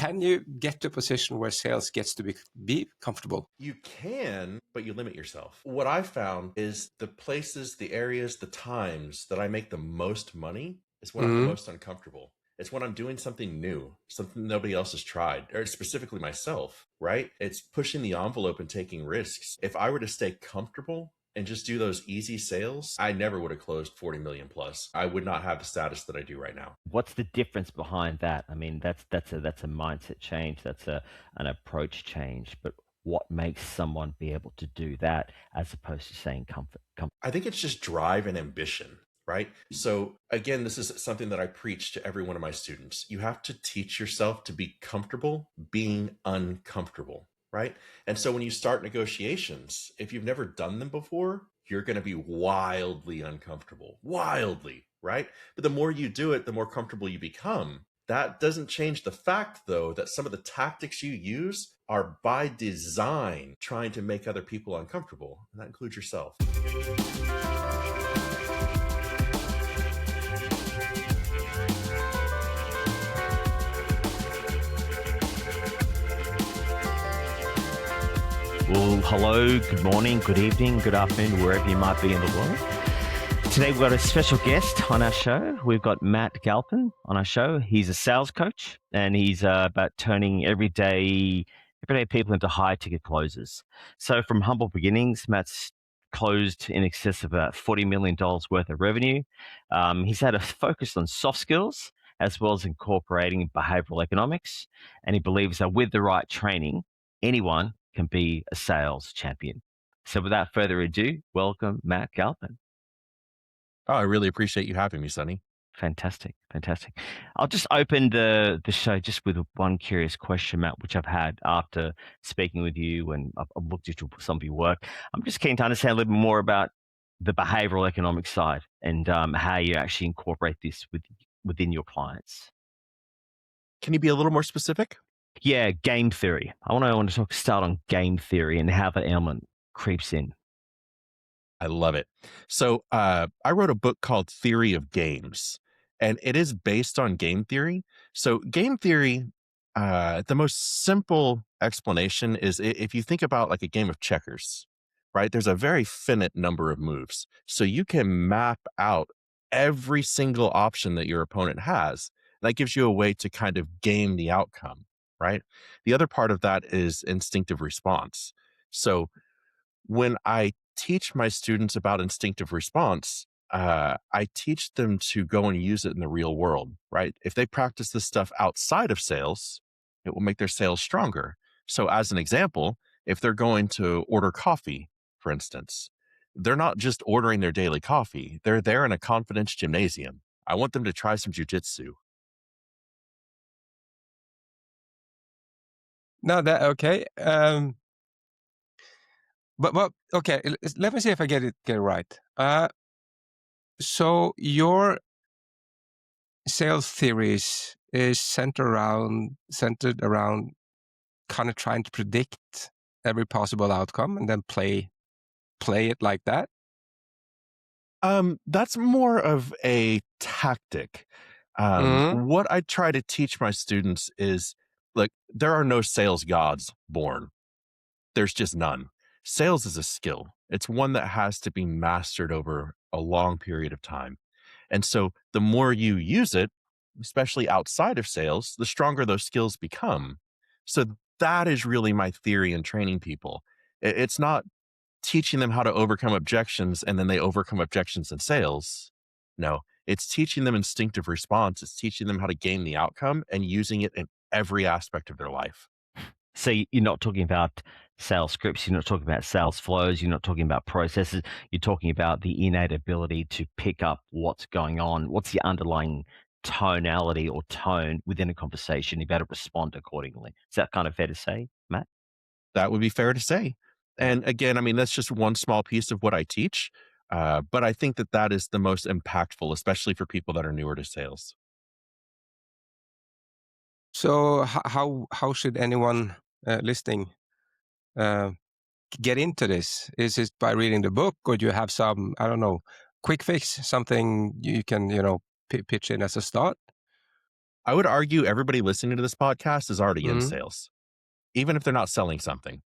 can you get to a position where sales gets to be comfortable? You can, but you limit yourself. What I found is the places, the areas, the times that I make the most money is when I'm the most uncomfortable. It's when I'm doing something new, something nobody else has tried, or specifically myself, right? It's pushing the envelope and taking risks. If I were to stay comfortable and just do those easy sales, I never would have closed 40 million plus. I would not have the status that I do right now. What's the difference behind that? I mean, that's a mindset change. That's an approach change. But what makes someone be able to do that as opposed to saying comfort? I think it's just drive and ambition, right? So again, this is something that I preach to every one of my students. You have to teach yourself to be comfortable being uncomfortable, right? And so when you start negotiations, if you've never done them before, you're going to be wildly uncomfortable, wildly, right? But the more you do it, the more comfortable you become. That doesn't change the fact, though, that some of the tactics you use are by design trying to make other people uncomfortable, and that includes yourself. Well, hello, good morning, good evening, good afternoon, wherever you might be in the world. Today we've got a special guest on our show. We've got Matt Galpin on our show. He's a sales coach, and he's about turning everyday people into high-ticket closers. So from humble beginnings, Matt's closed in excess of about $40 million worth of revenue. He's had a focus on soft skills as well as incorporating behavioral economics, and he believes that with the right training, anyone can be a sales champion. So without further ado, welcome Matt Galpin. Oh, I really appreciate you having me, Sonny. Fantastic. I'll just open the show just with one curious question, Matt, which I've had after speaking with you and I've looked at some of your work. I'm just keen to understand a little bit more about the behavioral economic side and how you actually incorporate this within your clients. Can you be a little more specific? Yeah, game theory. I want to start on game theory and how that element creeps in. I love it. So I wrote a book called Theory of Games, and it is based on game theory. So game theory, the most simple explanation is if you think about like a game of checkers, right? There's a very finite number of moves. So you can map out every single option that your opponent has. That gives you a way to kind of game the outcome, right? The other part of that is instinctive response. So when I teach my students about instinctive response, I teach them to go and use it in the real world, right? If they practice this stuff outside of sales, it will make their sales stronger. So as an example, if they're going to order coffee, for instance, they're not just ordering their daily coffee. They're there in a confidence gymnasium. I want them to try some jujitsu. No, that okay. But okay, let me see if I get it right. So your sales theories is centered around kind of trying to predict every possible outcome and then play it like that. That's more of a tactic. What I try to teach my students is, like, there are no sales gods born. There's just none. Sales is a skill. It's one that has to be mastered over a long period of time. And so the more you use it, especially outside of sales, the stronger those skills become. So that is really my theory in training people. It's not teaching them how to overcome objections and then they overcome objections in sales. No, it's teaching them instinctive response. It's teaching them how to gain the outcome and using it in every aspect of their life. So you're not talking about sales scripts, you're not talking about sales flows, you're not talking about processes, you're talking about the innate ability to pick up what's going on, what's the underlying tonality or tone within a conversation, you better respond accordingly. Is that kind of fair to say, Matt? That would be fair to say. And again, I mean, that's just one small piece of what I teach. But I think that is the most impactful, especially for people that are newer to sales. So how should anyone listening get into this? Is it by reading the book, or do you have some, I don't know, quick fix, something you can pitch in as a start? I would argue everybody listening to this podcast is already in Mm, sales, even if they're not selling something,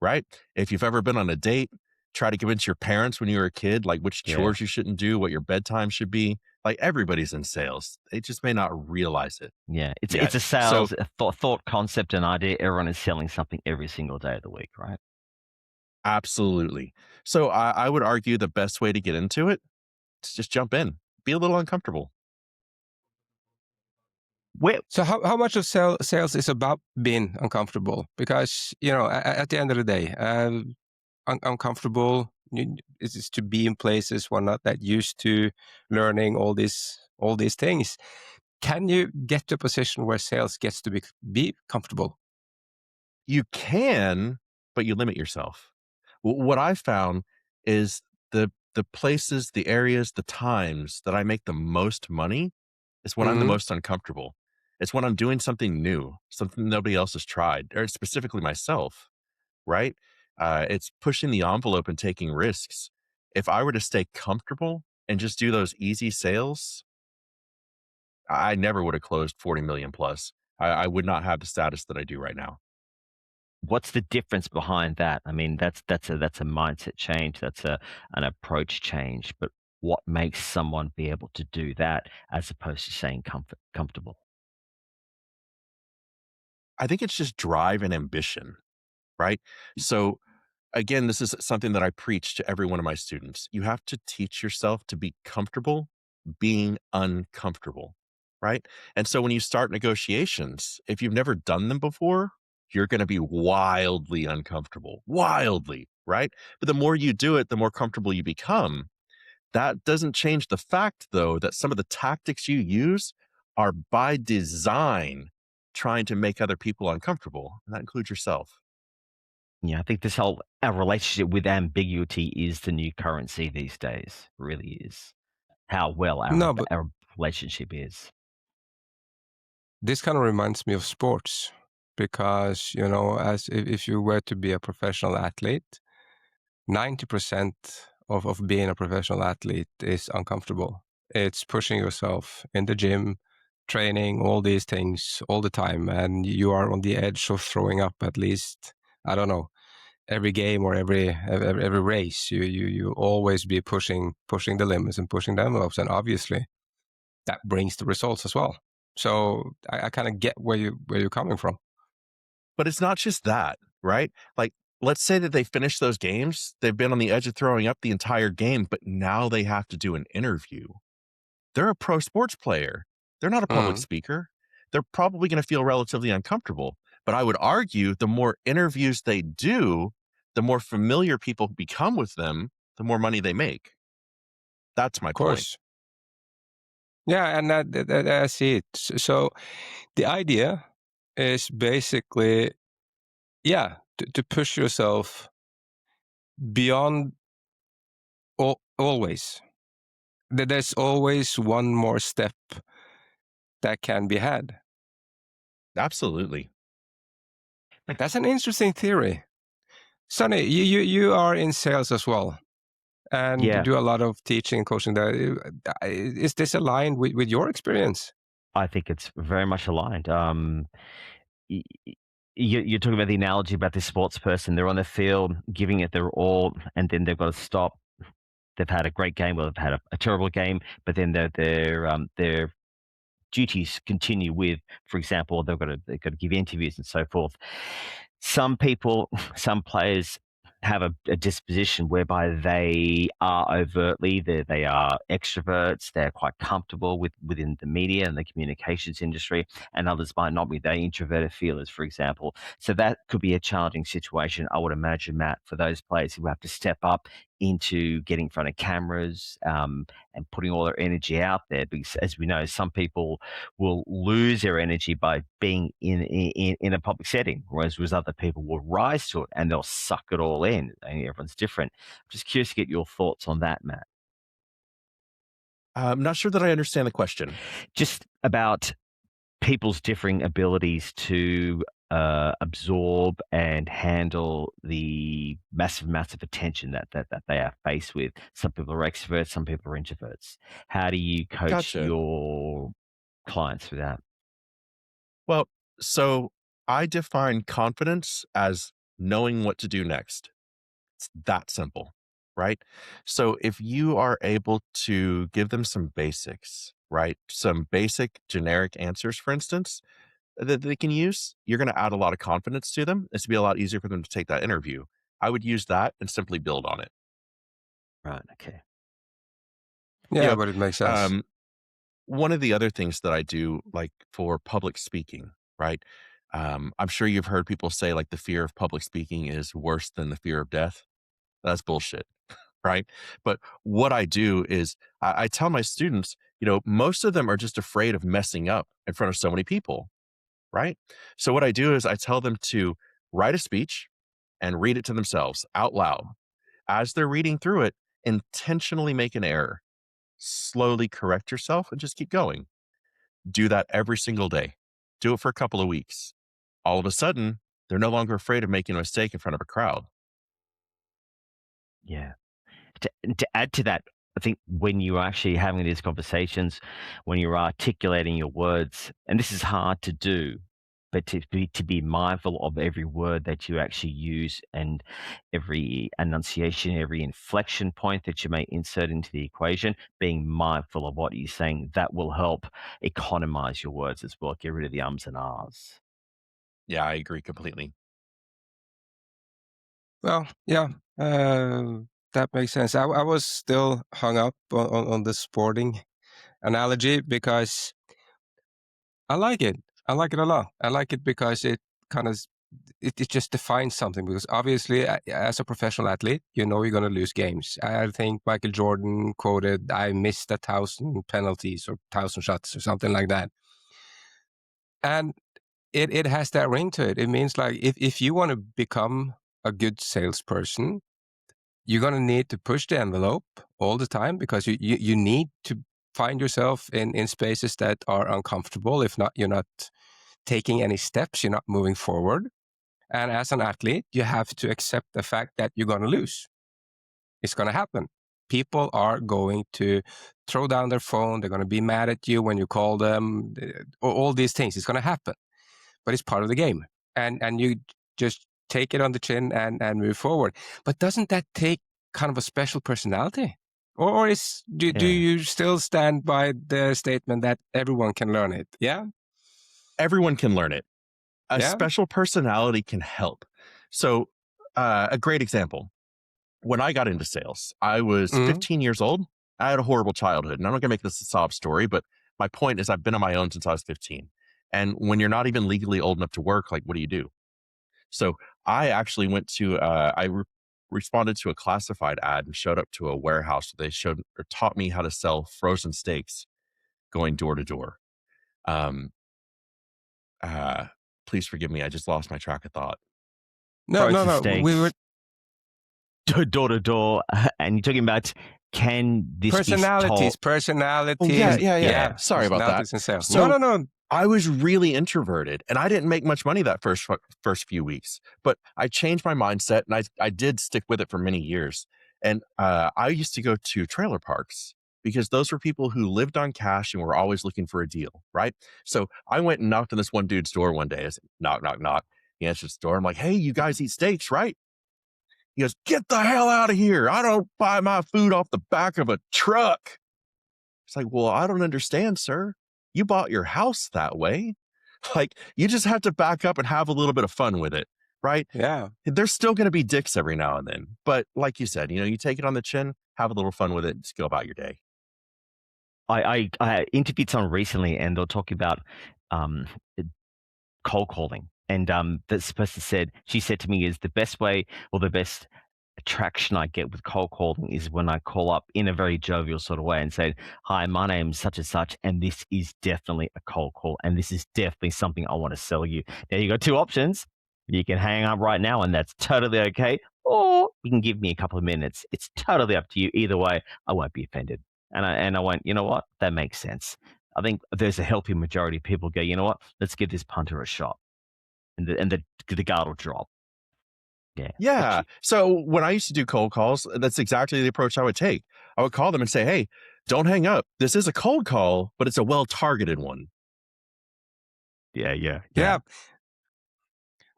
right? If you've ever been on a date, try to convince your parents when you were a kid, like which Yeah. chores you shouldn't do, what your bedtime should be. Like everybody's in sales. They just may not realize it Yeah. It's yet. a So sales a thought concept and idea. Everyone is selling something every single day of the week, right? absolutely. So I would argue the best way to get into it is just jump in, be a little uncomfortable. Where so how much of sales is about being uncomfortable? Because, at the end of the day, uncomfortable is to be in places we're not that used to learning all these things. Can you get to a position where sales gets to be comfortable? You can, but you limit yourself. What I found is the places, the areas, the times that I make the most money is when I'm the Mm, most uncomfortable. It's when I'm doing something new, something nobody else has tried, or specifically myself, right? It's pushing the envelope and taking risks. If I were to stay comfortable and just do those easy sales, I never would have closed 40 million plus. I would not have the status that I do right now. What's the difference behind that? I mean, that's a mindset change. That's an approach change. But what makes someone be able to do that as opposed to saying comfortable? I think it's just drive and ambition, right? So again, this is something that I preach to every one of my students. You have to teach yourself to be comfortable being uncomfortable, right? And so when you start negotiations, if you've never done them before, you're going to be wildly uncomfortable, wildly, right? But the more you do it, the more comfortable you become. That doesn't change the fact, though, that some of the tactics you use are by design trying to make other people uncomfortable. And that includes yourself. Yeah, I think this whole our relationship with ambiguity is the new currency these days. Really is how well no, but our relationship is. this kind of reminds me of sports because, as if you were to be a professional athlete, 90% of being a professional athlete is uncomfortable. It's pushing yourself in the gym, training, all these things all the time. And you are on the edge of throwing up at least, I don't know, every game or every race. You always be pushing the limits and pushing the envelopes. And obviously that brings the results as well. So I kind of get where you're coming from. But it's not just that, right? Like, let's say that they finish those games, they've been on the edge of throwing up the entire game, but now they have to do an interview. They're a pro sports player. They're not a public Mm, speaker. They're probably going to feel relatively uncomfortable. But I would argue the more interviews they do, the more familiar people become with them, the more money they make. That's my of point. course. Yeah, and that I see it. So the idea is basically, yeah, to push yourself beyond always. There's always one more step that can be had. Absolutely. That's an interesting theory. Sonny, you are in sales as well, and you Yeah, do a lot of teaching and coaching there. Is this aligned with your experience? I think it's very much aligned. Y- y- you're talking about the analogy about this sports person. They're on the field, giving it their all, and then they've got to stop. They've had a great game, or they've had a terrible game, but then their duties continue with, for example, they've got to give interviews and so forth. Some people, some players have a disposition whereby they are overtly they are extroverts. They're quite comfortable within the media and the communications industry, and others might not be. They're introverted feelers, for example. So that could be a challenging situation, I would imagine, Matt, for those players who have to step up into getting in front of cameras, and putting all their energy out there. Because as we know, some people will lose their energy by being in a public setting, whereas other people will rise to it and they'll suck it all in. And everyone's different. I'm just curious to get your thoughts on that, Matt. I'm not sure that I understand the question. Just about people's differing abilities to absorb and handle the massive amounts of attention that they are faced with. Some people are extroverts, some people are introverts. How do you coach Gotcha. your clients through that? Well, so I define confidence as knowing what to do next. It's that simple, right? So if you are able to give them some basics, right? Some basic generic answers, for instance, that they can use, you're going to add a lot of confidence to them. It's to be a lot easier for them to take that interview. I would use that and simply build on it. Right. Okay. You Yeah, know, but it makes sense. um, one of the other things that I do, like for public speaking, right? I'm sure you've heard people say like the fear of public speaking is worse than the fear of death. That's bullshit, right? But what I do is I tell my students, most of them are just afraid of messing up in front of so many people, right? So what I do is I tell them to write a speech and read it to themselves out loud. As they're reading through it, intentionally make an error, slowly correct yourself, and just keep going. Do that every single day. Do it for a couple of weeks. All of a sudden, they're no longer afraid of making a mistake in front of a crowd. Yeah. To add to that, I think when you're actually having these conversations, when you're articulating your words, and this is hard to do, but to be mindful of every word that you actually use and every enunciation, every inflection point that you may insert into the equation, being mindful of what you're saying, that will help economize your words as well. Get rid of the ums and ahs. Yeah, I agree completely. Well, yeah, that makes sense. I was still hung up on the sporting analogy because I like it. I like it a lot. I like it because it kind of it just defines something. Because obviously, as a professional athlete, you're going to lose games. I think Michael Jordan quoted, "I missed 1,000 penalties or 1,000 shots or something like that," and it has that ring to it. It means like if you want to become a good salesperson, you're going to need to push the envelope all the time because you need to find yourself in spaces that are uncomfortable. If not, you're not taking any steps, you're not moving forward. And as an athlete, you have to accept the fact that you're going to lose. It's going to happen. People are going to throw down their phone. They're going to be mad at you when you call them. All these things. It's going to happen, but it's part of the game. And you just take it on the chin and move forward. But doesn't that take kind of a special personality? Or do you still stand by the statement that everyone can learn it? Yeah? Everyone can learn it. A Yeah? special personality can help. So, a great example. When I got into sales, I was Mhm. 15 years old. I had a horrible childhood. And I'm not going to make this a sob story, but my point is I've been on my own since I was 15. And when you're not even legally old enough to work, like, what do you do? So I actually went to, responded to a classified ad and showed up to a warehouse. They showed or taught me how to sell frozen steaks going door to door. Um, uh, please forgive me. I just lost my track of thought. No, no, Frozen no. We were steaks, door to door, and you're talking about can this be personalities, told? Oh, yeah. Yeah, Sorry about that. personalities in sales. So No. I was really introverted and I didn't make much money that first few weeks, but I changed my mindset and I did stick with it for many years. And I used to go to trailer parks because those were people who lived on cash and were always looking for a deal, right? So I went and knocked on this one dude's door one day. I said, knock, knock, knock. He answered the door. I'm like, hey, you guys eat steaks, right? He goes, get the hell out of here. I don't buy my food off the back of a truck. It's like, well, I don't understand, sir. You bought your house that way. Like, you just have to back up and have a little bit of fun with it, right? Yeah. There's still going to be dicks every now and then. But like you said, you take it on the chin, have a little fun with it, just go about your day. I interviewed someone recently, and they're talking about um, cold calling. And this person she said to me, is the best way or the best attraction I get with cold calling is when I call up in a very jovial sort of way and say, hi, my name's such and such, and this is definitely a cold call, and this is definitely something I want to sell you. Now you got two options. You can hang up right now, and that's totally okay, or you can give me a couple of minutes. It's totally up to you. Either way, I won't be offended. And I went, you know what? That makes sense. I think there's a healthy majority of people go, you know what? Let's give this punter a shot, and the guard will drop. Yeah. Yeah. So when I used to do cold calls, that's exactly the approach I would take. I would call them and say, hey, don't hang up. This is a cold call, but it's a well-targeted one. Yeah.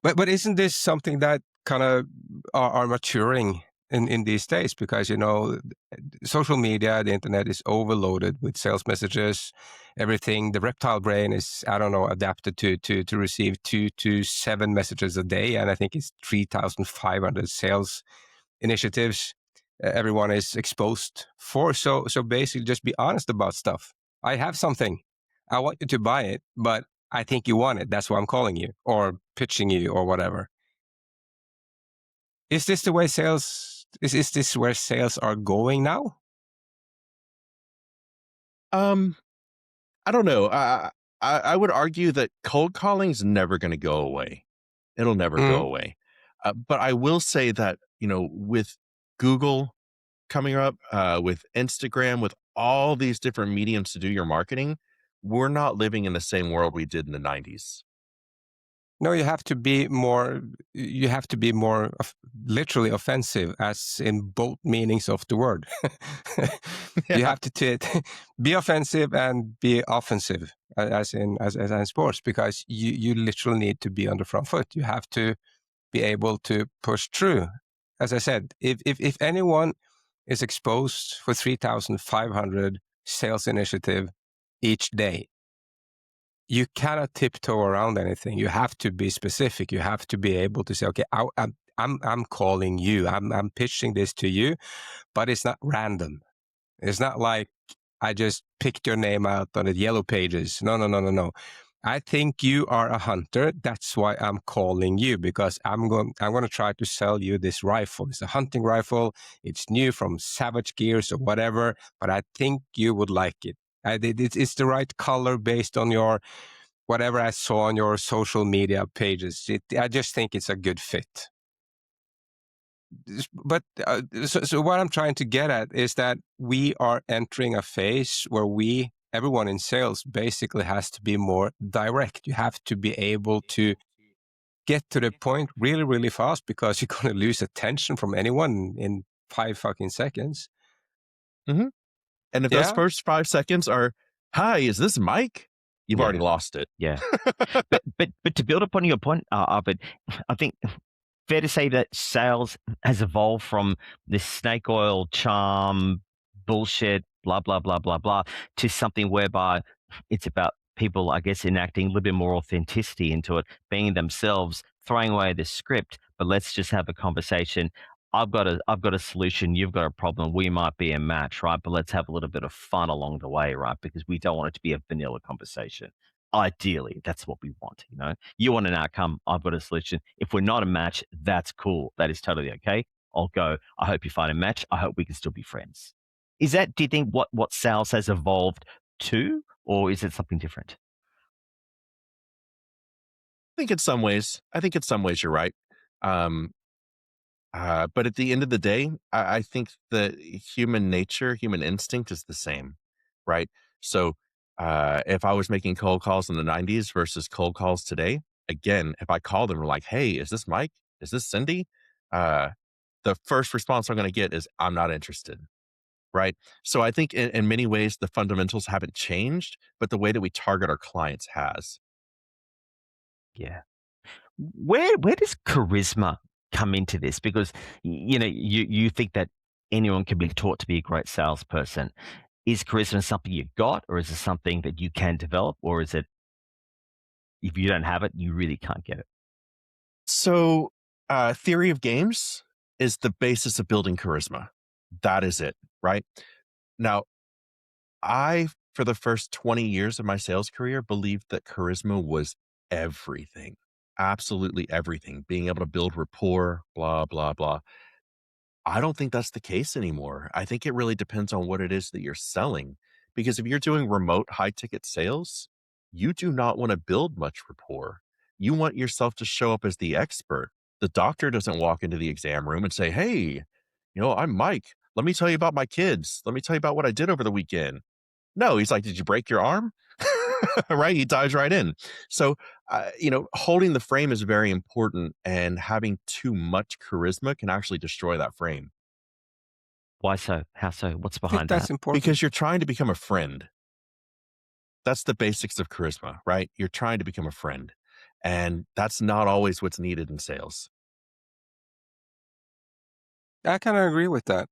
But isn't this something that kind of are maturing in these days? Because, social media, the internet is overloaded with sales messages, everything. The reptile brain is, I don't know, adapted to receive 2 to 7 messages a day. And I think it's 3,500 sales initiatives everyone is exposed for. So basically just be honest about stuff. I have something. I want you to buy it, but I think you want it. That's why I'm calling you or pitching you or whatever. Is this the way is this where sales are going now? I don't know. I would argue that cold calling is never going to go away. It'll never go Mm. away. But I will say that, with Google coming up, with Instagram, with all these different mediums to do your marketing, we're not living in the same world we did in the 90s. No, you have to be more. You have to be more literally offensive, as in both meanings of the word. You Yeah. have to be offensive and be offensive, as in sports, because you literally need to be on the front foot. You have to be able to push through. As I said, if anyone is exposed for 3,500 sales initiative each day, you cannot tiptoe around anything. You have to be specific. You have to be able to say, okay, I'm calling you. I'm pitching this to you, but it's not random. It's not like I just picked your name out on the yellow pages. No. I think you are a hunter. That's why I'm calling you, because I'm going to try to sell you this rifle. It's a hunting rifle. It's new from Savage Gears or whatever, but I think you would like it. It's the right color based on your whatever I saw on your social media pages. I just think it's a good fit. But so what I'm trying to get at is that we are entering a phase where everyone in sales basically has to be more direct. You have to be able to get to the point really, really fast, because you're going to lose attention from anyone in 5 fucking seconds. Mm-hmm. And if those Yeah. first 5 seconds are, "Hi, is this Mike?" You've already lost it. Yeah. but to build upon your point, Arvid, I think fair to say that sales has evolved from this snake oil charm bullshit, blah, blah, blah, blah, blah, to something whereby it's about people, I guess, enacting a little bit more authenticity into it, being themselves, throwing away the script, but let's just have a conversation. I've got a solution. You've got a problem. We might be a match, right? But let's have a little bit of fun along the way, right? Because we don't want it to be a vanilla conversation. Ideally, that's what we want. You want an outcome. I've got a solution. If we're not a match, that's cool. That is totally okay. I'll go. I hope you find a match. I hope we can still be friends. Is that, do you think, what sales has evolved to, or is it something different? I think in some ways you're right. But at the end of the day, I think that human nature, human instinct is the same, right? So if I was making cold calls in the 90s versus cold calls today, again, if I call them, like, "Hey, is this Mike? Is this Cindy?" Uh, the first response I'm going to get is, "I'm not interested." Right. So I think in many ways, the fundamentals haven't changed, but the way that we target our clients has. Yeah. Where does charisma come into this? Because you think that anyone can be taught to be a great salesperson. Is charisma something you got, or is it something that you can develop, or is it, if you don't have it, you really can't get it? So theory of games is the basis of building charisma. That is it. Right. Now, for the first 20 years of my sales career, believed that charisma was everything, absolutely everything, being able to build rapport, blah, blah, blah. I don't think that's the case anymore. I think it really depends on what it is that you're selling. Because if you're doing remote high ticket sales, you do not want to build much rapport. You want yourself to show up as the expert. The doctor doesn't walk into the exam room and say, "Hey, I'm Mike. Let me tell you about my kids. Let me tell you about what I did over the weekend." No, he's like, "Did you break your arm?" Right? He dives right in. So, holding the frame is very important, and having too much charisma can actually destroy that frame. Why so? How so? What's I think behind that's that? important. Because you're trying to become a friend. That's the basics of charisma, right? You're trying to become a friend. And that's not always what's needed in sales. I kind of agree with that.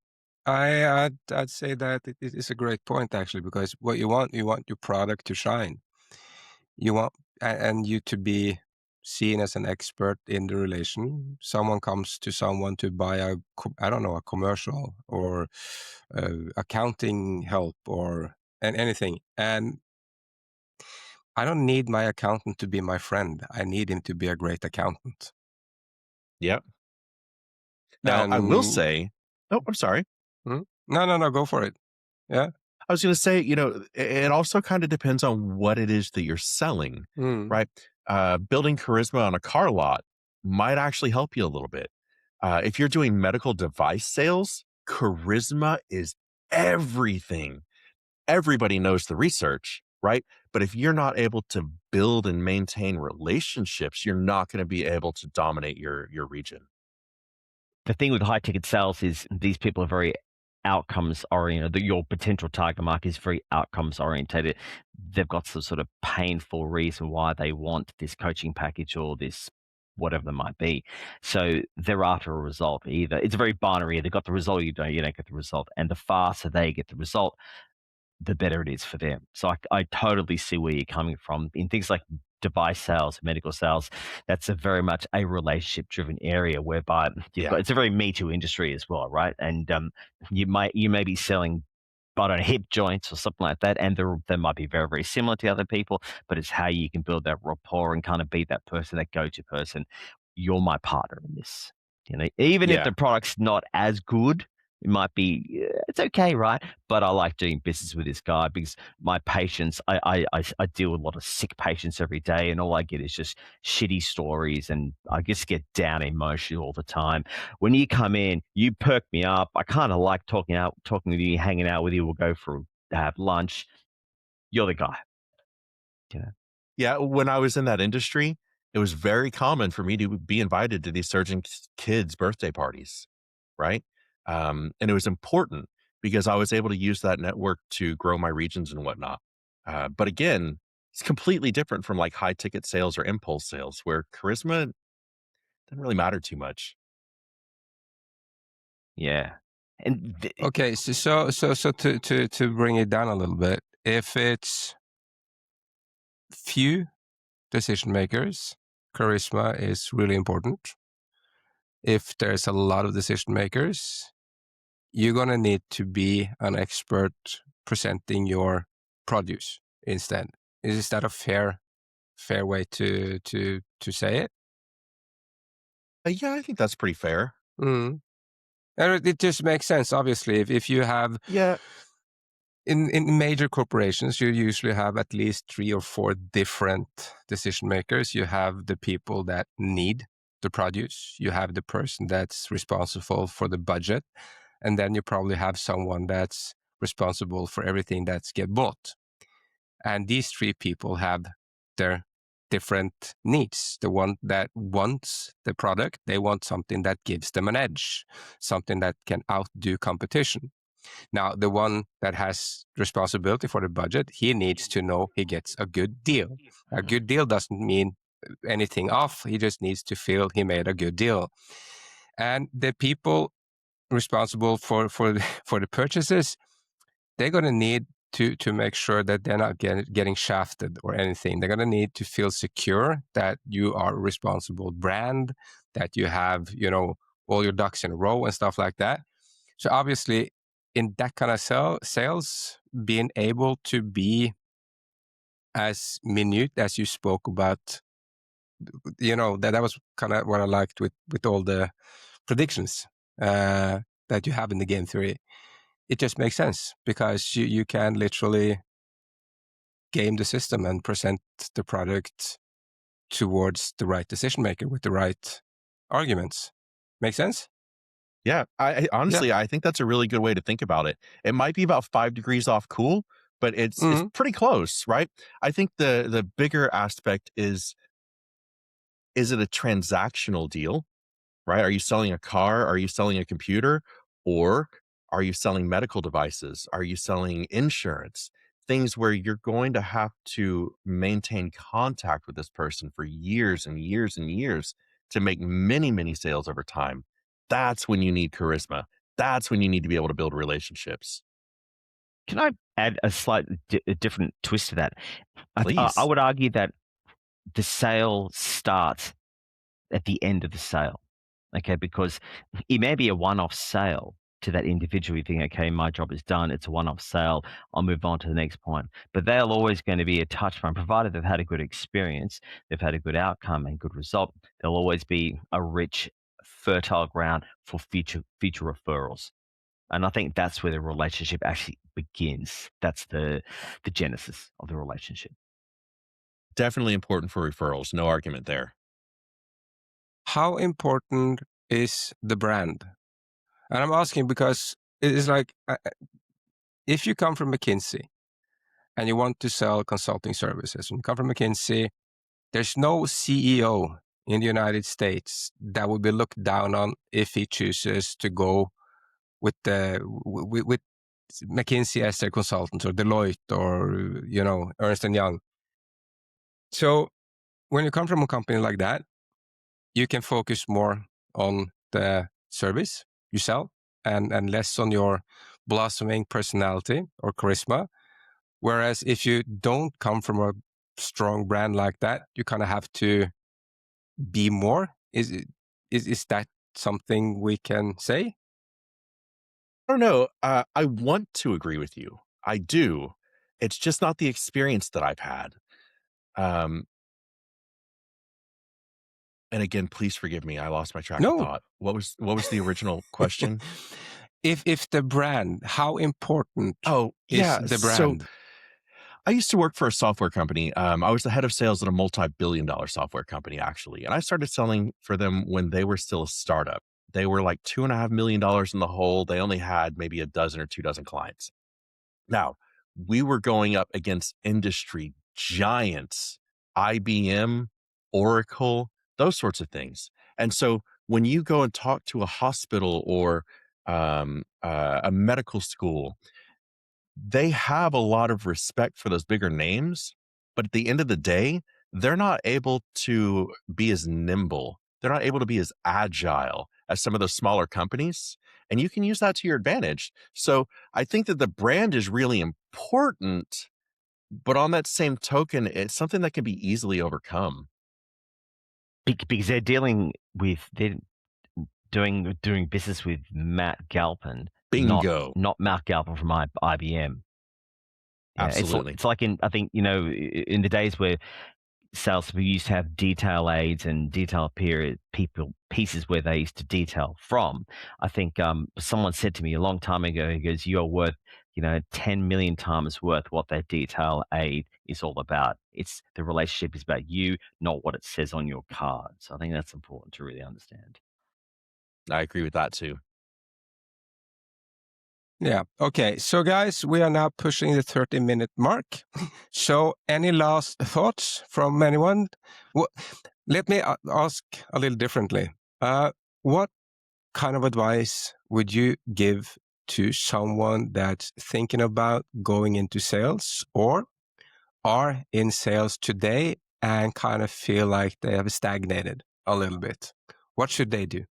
I'd say that it is a great point actually, because what you want your product to shine. You want and you to be seen as an expert in the relation. Someone comes to someone to buy I don't know, a commercial or accounting help or and anything. And I don't need my accountant to be my friend. I need him to be a great accountant. Yep. Now, I will And say, oh, I'm sorry. no, go for it. Yeah. I was going to say, it also kind of depends on what it is that you're selling, Mm. right? Building charisma on a car lot might actually help you a little bit. If you're doing medical device sales, charisma is everything. Everybody knows the research, right? But if you're not able to build and maintain relationships, you're not going to be able to dominate your region. The thing with high ticket sales is these people are very outcomes oriented. Your potential target market is very outcomes orientated. They've got some sort of painful reason why they want this coaching package or this whatever it might be. So they're after a result. Either it's very binary. They got the result, you don't get the result. And the faster they get the result, the better it is for them. So I totally see where you're coming from in things like device sales, medical sales. That's a very much a relationship driven area whereby Yeah. it's a very Me Too industry as well, right? And you may be selling but on hip joints or something like that, and they might be very, very similar to other people, but it's how you can build that rapport and kind of be that person, that go-to person. You're my partner in this. Even if Yeah. the product's not as good, it might be, it's okay, right? But I like doing business with this guy because my patients, I deal with a lot of sick patients every day, and all I get is just shitty stories, and I just get down emotional all the time. When you come in, you perk me up. I kind of like talking with you, hanging out with you. We'll go for have lunch. You're the guy. Yeah. Yeah, when I was in that industry, it was very common for me to be invited to these surgeon kids' birthday parties, right? And it was important because I was able to use that network to grow my regions and whatnot. But again, it's completely different from like high ticket sales or impulse sales, where charisma doesn't really matter too much. Yeah. And Okay, so to bring it down a little bit, if it's few decision makers, charisma is really important. If there's a lot of decision makers, you're gonna need to be an expert presenting your produce instead. Is that a fair way to say it? Yeah, I think that's pretty fair. Mm. And it just makes sense, obviously. If you have Yeah, in major corporations, you usually have at least 3 or 4 different decision makers. You have the people that need the produce. You have the person that's responsible for the budget. And then you probably have someone that's responsible for everything that's get bought. And these 3 people have their different needs. The one that wants the product, they want something that gives them an edge, something that can outdo competition. Now, the one that has responsibility for the budget, he needs to know he gets a good deal. A good deal doesn't mean anything off. He just needs to feel he made a good deal. And the people responsible for the purchases, they're going to need to make sure that they're not getting shafted or anything. They're going to need to feel secure that you are a responsible brand, that you have, all your ducks in a row and stuff like that. So obviously, in that kind of sales, being able to be as minute as you spoke about, that was kind of what I liked with all the predictions that you have in the game theory. It just makes sense because you can literally game the system and present the product towards the right decision maker with the right arguments. Make sense? yeah. I Yeah. honestly, I think that's a really good way to think about it. It might be about 5 degrees off cool, but it's Mhm. pretty close, right? I think the bigger aspect is it a transactional deal, right? Are you selling a car? Are you selling a computer? Or are you selling medical devices? Are you selling insurance? things where you're going to have to maintain contact with this person for years and years and years to make many, many sales over time. That's when you need charisma. That's when you need to be able to build relationships. Can I add a slight a different twist to that? I Please. would argue that the sale starts at the end of the sale, okay? Because it may be a one-off sale to that individual. You think, okay, my job is done. It's a one-off sale. I'll move on to the next point. But they're always going to be a touch point, provided they've had a good experience, they've had a good outcome and good result. There'll always be a rich, fertile ground for future referrals. And I think that's where the relationship actually begins. That's the genesis of the relationship. Definitely important for referrals. No argument there. How important is the brand? And I'm asking because it is like, if you come from McKinsey and you want to sell consulting services, and you come from McKinsey, there's no CEO in the United States that would be looked down on if he chooses to go with McKinsey as their consultant, or Deloitte, or Ernst & Young. So when you come from a company like that, you can focus more on the service you sell and less on your blossoming personality or charisma. Whereas if you don't come from a strong brand like that, you kind of have to be more. Is that something we can say? I don't know. I want to agree with you. I do. It's just not the experience that I've had. And again, please forgive me. I lost my track of thought. What was the original question? If the brand, how important is the brand? So I used to work for a software company. I was the head of sales at a multi-billion-dollar software company, actually. And I started selling for them when they were still a startup. They were like $2.5 million in the hole. They only had maybe a dozen or 2 dozen clients. Now, we were going up against industry giants, IBM, Oracle, those sorts of things. And so when you go and talk to a hospital or a medical school, they have a lot of respect for those bigger names. But at the end of the day, they're not able to be as nimble. They're not able to be as agile as some of those smaller companies. And you can use that to your advantage. So I think that the brand is really important, but on that same token, it's something that can be easily overcome. Because they're doing business with Matt Galpin. Bingo. Not Matt Galpin from IBM. Yeah, Absolutely. It's like I think, in the days where salespeople used to have detail aids and detail pieces where they used to detail from. I think someone said to me a long time ago, he goes, "You're worth 10 million times worth what that detail aid is all about. It's the relationship is about you, not what it says on your card." So I think that's important to really understand. I agree with that too. Yeah. Okay. So guys, we are now pushing the 30-minute mark. So any last thoughts from anyone? Well, let me ask a little differently. What kind of advice would you give to someone that's thinking about going into sales or are in sales today and kind of feel like they have stagnated a little bit? What should they do?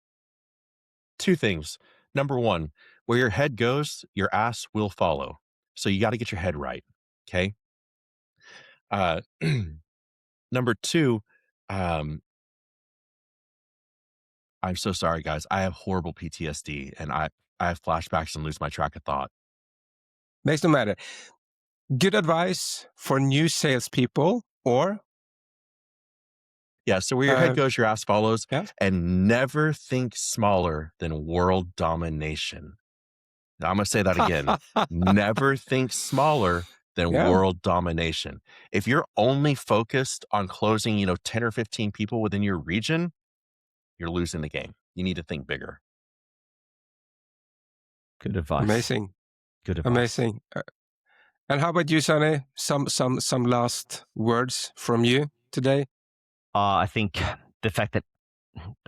2 things. Number 1, where your head goes, your ass will follow. So you got to get your head right. Okay. Number 2, I'm so sorry, guys. I have horrible PTSD and I have flashbacks and lose my track of thought. Makes no matter. Good advice for new salespeople or? Yeah. So where your head goes, your ass follows. Yeah. And never think smaller than world domination. Now, I'm going to say that again. Never think smaller than world domination. If you're only focused on closing, 10 or 15 people within your region, you're losing the game. You need to think bigger. Good advice. Amazing. Good advice. Amazing. And how about you, Sonny? Some last words from you today? I think the fact that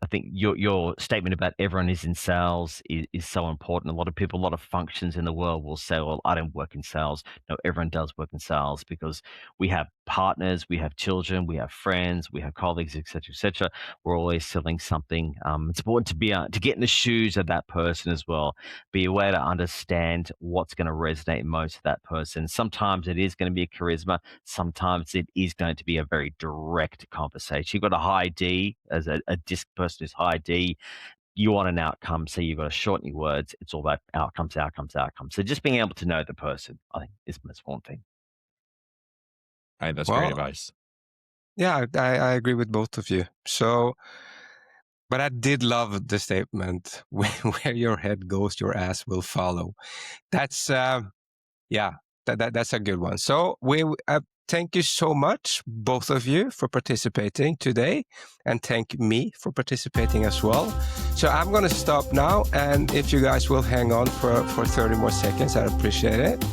I think your statement about everyone is in sales is so important. A lot of people, a lot of functions in the world will say, well, I don't work in sales. No, everyone does work in sales because we have partners, we have children, we have friends, we have colleagues, et cetera, et cetera. We're always selling something. It's important to be to get in the shoes of that person as well. Be aware to understand what's going to resonate most with that person. Sometimes it is going to be a charisma. Sometimes it is going to be a very direct conversation. You've got a high D as a disc person who's high D. You want an outcome, so you've got to shorten your words. It's all about outcomes, outcomes, outcomes. So just being able to know the person, I think, is the most important thing. That's great advice. Yeah, I agree with both of you. So, but I did love the statement, where your head goes, your ass will follow. That's, that's a good one. So thank you so much, both of you, for participating today, and thank me for participating as well. So I'm going to stop now, and if you guys will hang on for 30 more seconds, I'd appreciate it.